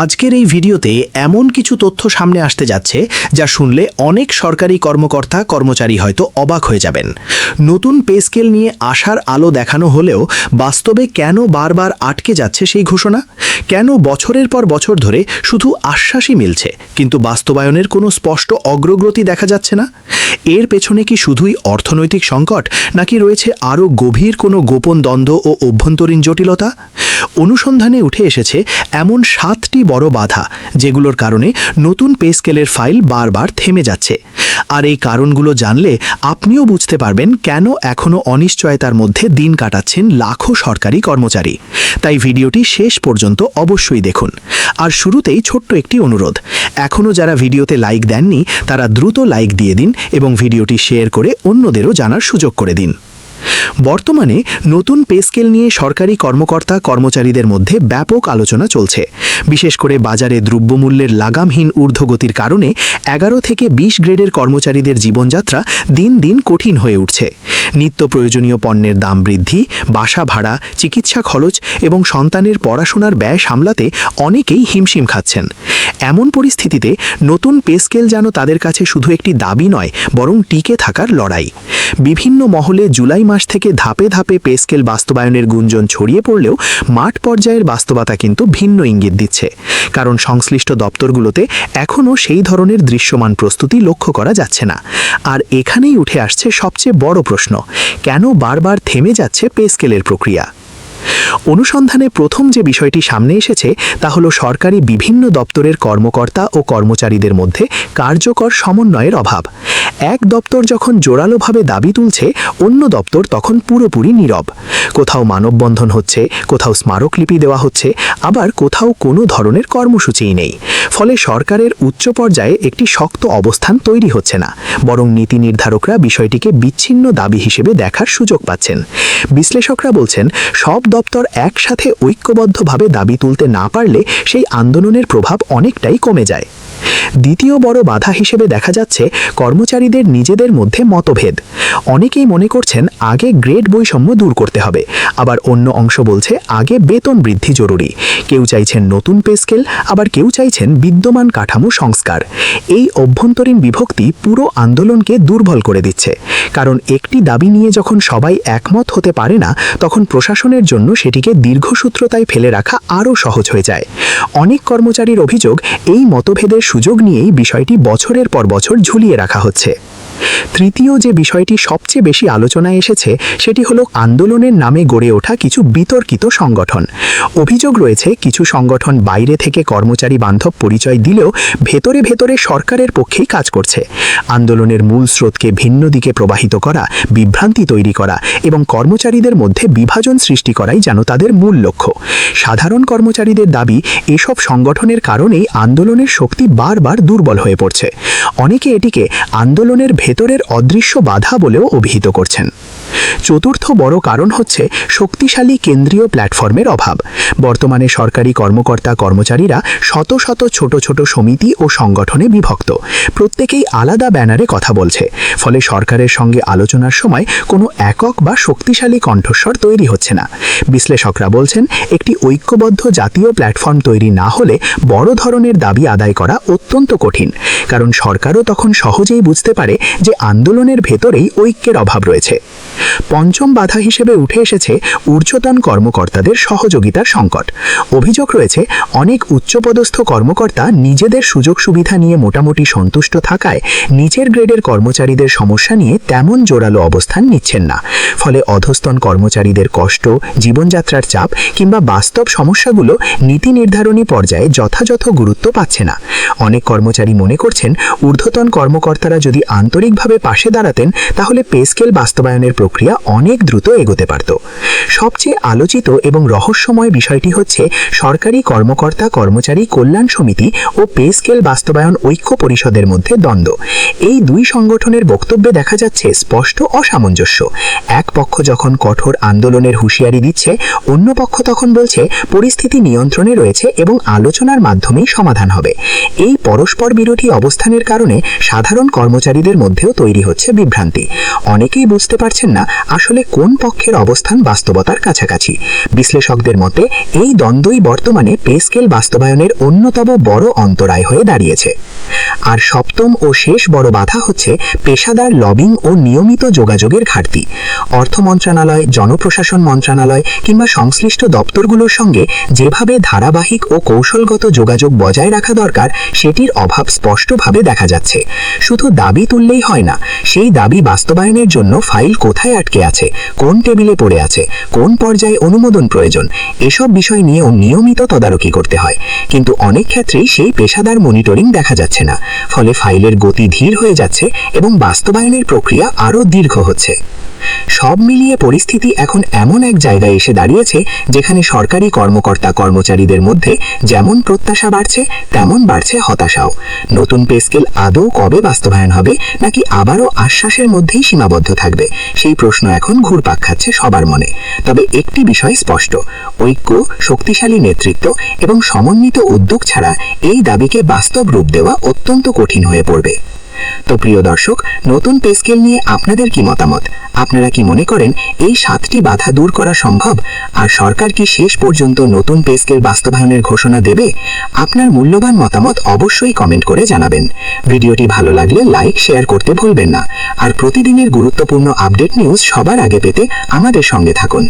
আজকের এই ভিডিওতে এমন কিছু তথ্য সামনে আসতে যাচ্ছে যা শুনলে অনেক সরকারি কর্মকর্তা কর্মচারী হয়তো অবাক হয়ে যাবেন। নতুন পে স্কেল নিয়ে আশার আলো দেখানো হলেও বাস্তবে কেন বারবার আটকে যাচ্ছে সেই ঘোষণা? কেন বছরের পর বছর ধরে শুধু আশ্বাসই মিলছে কিন্তু বাস্তবায়নের কোনো স্পষ্ট অগ্রগতি দেখা যাচ্ছে না? এর পেছনে কি শুধুই অর্থনৈতিক সংকট, নাকি রয়েছে আরও গভীর কোনো গোপন দ্বন্দ্ব ও অভ্যন্তরীণ জটিলতা? অনুসন্ধানে উঠে এসেছে এমন 7টি বড় বাধা যেগুলোর কারণে নতুন পে স্কেলের ফাইল বারবার থেমে যাচ্ছে। আর এই কারণগুলো জানলে আপনিও বুঝতে পারবেন কেন এখনও অনিশ্চয়তার মধ্যে দিন কাটাচ্ছেন লাখো সরকারি কর্মচারী। তাই ভিডিওটি শেষ পর্যন্ত অবশ্যই দেখুন। আর শুরুতেই ছোট্ট একটি অনুরোধ, এখনও যারা ভিডিওতে লাইক দেননি তারা দ্রুত লাইক দিয়ে দিন এবং ভিডিওটি শেয়ার করে অন্যদেরও জানার সুযোগ করে দিন। বর্তমানে নতুন পে স্কেল নিয়ে সরকারি কর্মকর্তা কর্মচারীদের মধ্যে ব্যাপক আলোচনা চলছে। বিশেষ করে বাজারে দ্রব্যমূল্যের লাগামহীন ঊর্ধ্বগতির কারণে 11 থেকে 20 গ্রেডের কর্মচারীদের জীবনযাত্রা দিন দিন কঠিন হয়ে উঠছে। নিত্য প্রয়োজনীয় পণ্যের দাম বৃদ্ধি, বাসা ভাড়া, চিকিৎসা খরচ এবং সন্তানের পড়াশোনার ব্যয় সামলাতে অনেকেই হিমশিম খাচ্ছেন। এমন পরিস্থিতিতে নতুন পে স্কেল যেন তাদের কাছে শুধু একটি দাবি নয়, বরং টিকে থাকার লড়াই। বিভিন্ন মহলে জুলাই মাস থেকে ধাপে ধাপে পে স্কেল বাস্তবায়নের গুঞ্জন ছড়িয়ে পড়লেও মাঠ পর্যায়ের বাস্তবতা কিন্তু ভিন্ন ইঙ্গিত দিচ্ছে। কারণ সংশ্লিষ্ট দপ্তরগুলোতে এখনও সেই ধরনের দৃশ্যমান প্রস্তুতি লক্ষ্য করা যাচ্ছে না। আর এখানেই উঠে আসছে সবচেয়ে বড় প্রশ্ন, কেন বারবার থেমে যাচ্ছে পে স্কেলের প্রক্রিয়া? অনুসন্ধানে প্রথম যে বিষয়টি সামনে এসেছে তা হলো সরকারি বিভিন্ন দপ্তরের কর্মকর্তা ও কর্মচারীদের মধ্যে কার্যকর সমন্বয়ের অভাব। এক দপ্তর যখন জোরালোভাবে দাবি তুলছে, অন্য দপ্তর তখন পুরোপুরি নীরব। কোথাও মানববন্ধন হচ্ছে, কোথাও স্মারকলিপি দেওয়া হচ্ছে, আবার কোথাও কোনো ধরনের কর্মসূচিই নেই। ফলে সরকারের উচ্চ পর্যায়ে একটি শক্ত অবস্থান তৈরি হচ্ছে না, বরং নীতি নির্ধারকরা বিষয়টিকে বিচ্ছিন্ন দাবি হিসেবে দেখার সুযোগ পাচ্ছেন। বিশ্লেষকরা বলছেন, সব দপ্তর একসাথে ঐক্যবদ্ধভাবে দাবি তুলতে না পারলে সেই আন্দোলনের প্রভাব অনেকটাই কমে যায়। দ্বিতীয় বড় বাধা হিসেবে দেখা যাচ্ছে কর্মচারীদের নিজেদের মধ্যে মতভেদ। অনেকেই মনে করছেন আগে গ্রেড বৈষম্য দূর করতে হবে, আবার অন্য অংশ বলছে আগে বেতন বৃদ্ধি জরুরি। কেউ চাইছেন নতুন পে স্কেল, আবার কেউ চাইছেন বিদ্যমান কাঠামো সংস্কার। এই অভ্যন্তরীণ বিভক্তি পুরো আন্দোলনকে দুর্বল করে দিচ্ছে। কারণ একটি দাবি নিয়ে যখন সবাই একমত হতে পারে না, তখন প্রশাসনের জন্য সেটিকে দীর্ঘসূত্রতায় ফেলে রাখা আরও সহজ হয়ে যায়। অনেক কর্মচারীর অভিযোগ, এই মতভেদের সুযোগ নিয়েই বিষয়টি বছরের পর বছর ঝুলিয়ে রাখা হচ্ছে। তৃতীয় যে বিষয়টি সবচেয়ে বেশি আলোচনায় এসেছে সেটি হলো আন্দোলনের নামে গড়ে ওঠা কিছু বিতর্কিত সংগঠন। অভিযোগ রয়েছে কিছু সংগঠন বাইরে থেকে কর্মচারী বান্ধব পরিচয় দিলেও ভেতরে ভেতরে সরকারের পক্ষেই কাজ করছে। আন্দোলনের মূল স্রোতকে ভিন্ন দিকে প্রবাহিত করা, বিভ্রান্তি তৈরি করা এবং কর্মচারীদের মধ্যে বিভাজন সৃষ্টি করাই যেন তাদের মূল লক্ষ্য। সাধারণ কর্মচারীদের দাবি, এসব সংগঠনের কারণেই আন্দোলনের শক্তি বারবার দুর্বল হয়ে পড়ছে। অনেকে এটিকে আন্দোলনের ভেতরের অদৃশ্য বাধা বলেও অভিহিত করছেন। চতুর্থ বড় কারণ হচ্ছে শক্তিশালী কেন্দ্রীয় প্ল্যাটফর্মের অভাব। বর্তমানে সরকারি কর্মকর্তা কর্মচারীরা শত শত ছোট ছোট সমিতি ও সংগঠনে বিভক্ত। প্রত্যেকেই আলাদা ব্যানারে কথা বলছে। ফলে সরকারের সঙ্গে আলোচনার সময় কোনো একক বা শক্তিশালী কণ্ঠস্বর তৈরি হচ্ছে না। বিশ্লেষকরা বলছেন, একটি ঐক্যবদ্ধ জাতীয় প্ল্যাটফর্ম তৈরি না হলে বড় ধরনের দাবি আদায় করা অত্যন্ত কঠিন। কারণ সরকারও তখন সহজেই বুঝতে পারে যে আন্দোলনের ভেতরেই ঐক্যের অভাব রয়েছে। পঞ্চম বাধা হিসেবে উঠে এসেছে ঊর্ধ্বতন কর্মকর্তাদের সহযোগিতার সংকট। অভিযোগ রয়েছে অনেক উচ্চপদস্থ কর্মকর্তা নিজেদের সুযোগ সুবিধা নিয়ে মোটামুটি সন্তুষ্ট থাকায় নিচের গ্রেডের কর্মচারীদের সমস্যা নিয়ে তেমন জোরালো অবস্থান নিচ্ছেন না। ফলে অধস্তন কর্মচারীদের কষ্ট, জীবনযাত্রার চাপ কিংবা বাস্তব সমস্যাগুলো নীতি নির্ধারণী পর্যায়ে যথাযথ গুরুত্ব পাচ্ছে না। অনেক কর্মচারী মনে করছেন ঊর্ধ্বতন কর্মকর্তারা যদি আন্তরিকভাবে পাশে দাঁড়াতেন তাহলে পে স্কেল বাস্তবায়নের প্রক্রিয়া অনেক দ্রুত এগোতে পারত। সবচেয়ে আলোচিত এবং রহস্যময় বিষয়টি হচ্ছে সরকারি কর্মকর্তা কর্মচারী কল্যাণ সমিতি ও পে স্কেল বাস্তবায়ন ঐক্য পরিষদের মধ্যে দ্বন্দ্ব। এই দুই সংগঠনের বক্তব্যে দেখা যাচ্ছে স্পষ্ট অসামঞ্জস্য। এক পক্ষ যখন কঠোর আন্দোলনের হুঁশিয়ারি দিচ্ছে, অন্য পক্ষ তখন বলছে পরিস্থিতি নিয়ন্ত্রণে রয়েছে এবং আলোচনার মাধ্যমেই সমাধান হবে। এই পরস্পর বিরোধী অবস্থানের কারণে সাধারণ কর্মচারীদের মধ্যেও তৈরি হচ্ছে বিভ্রান্তি। অনেকেই বুঝতে পারছেন না আসলে কোন পক্ষের অবস্থান বাস্তবতার কাছাকাছি। বিশ্লেষকদের মতে এই দ্বন্দ্বই বর্তমানে পে স্কেল বাস্তবায়নের অন্যতম বড় অন্তরায় হয়ে দাঁড়িয়েছে। আর সপ্তম ও শেষ বড় বাধা হচ্ছে পেশাদার লবিং ও নিয়মিত যোগাযোগের ঘাটতি। অর্থ মন্ত্রণালয়, জনপ্রশাসন মন্ত্রণালয় কিংবা সংশ্লিষ্ট দপ্তরগুলোর সঙ্গে যেভাবে ধারাবাহিক ও কৌশলগত যোগাযোগ বজায় রাখা দরকার, সেটির অভাব স্পষ্টভাবে দেখা যাচ্ছে। শুধু দাবি তুললেই হয় না, সেই দাবি বাস্তবায়নের জন্য ফাইল কোথায় আটকে আছে, কোন টেবিলে পড়ে আছে, কোন পর্যায়ে অনুমোদন প্রয়োজন, এসব বিষয় নিয়েও নিয়মিত তদারকি করতে হয়। কিন্তু অনেক ক্ষেত্রেই সেই পেশাদার মনিটরিং দেখা যাচ্ছে না। ফলে ফাইলের গতি ধীর হয়ে যাচ্ছে এবং বাস্তবায়নের প্রক্রিয়া আরও দীর্ঘ হচ্ছে। সব মিলিয়ে পরিস্থিতি এখন এমন এক জায়গায় এসে দাঁড়িয়েছে যেখানে সরকারি কর্মকর্তা কর্মচারীদের মধ্যে যেমন প্রত্যাশা বাড়ছে, তেমন বাড়ছে হতাশাও। নতুন পে স্কেল আদৌ কবে বাস্তবায়ন হবে, নাকি আবারও আশ্বাসের মধ্যেই সীমাবদ্ধ থাকবে, সেই প্রশ্ন এখন ঘুরপাক খাচ্ছে সবার মনে। তবে একটি বিষয় স্পষ্ট, ঐক্য, শক্তিশালী নেতৃত্ব এবং সমন্বিত উদ্যোগ ছাড়া এই দাবিকে বাস্তব রূপ দেওয়া অত্যন্ত কঠিন হয়ে পড়বে। তো প্রিয় দর্শক, নতুন পে স্কেল নিয়ে আপনাদের কি মতামত? আপনারা কি মনে করেন এই 7টি বাধা দূর করা সম্ভব? আর সরকার কি শেষ পর্যন্ত নতুন পে স্কেল বাস্তবায়নের ঘোষণা দেবে? আপনার মূল্যবান মতামত অবশ্যই কমেন্ট করে জানাবেন। ভিডিওটি ভালো লাগলে লাইক, শেয়ার করতে ভুলবেন না। আর প্রতিদিনের গুরুত্বপূর্ণ আপডেট নিউজ সবার আগে পেতে আমাদের সঙ্গে থাকুন।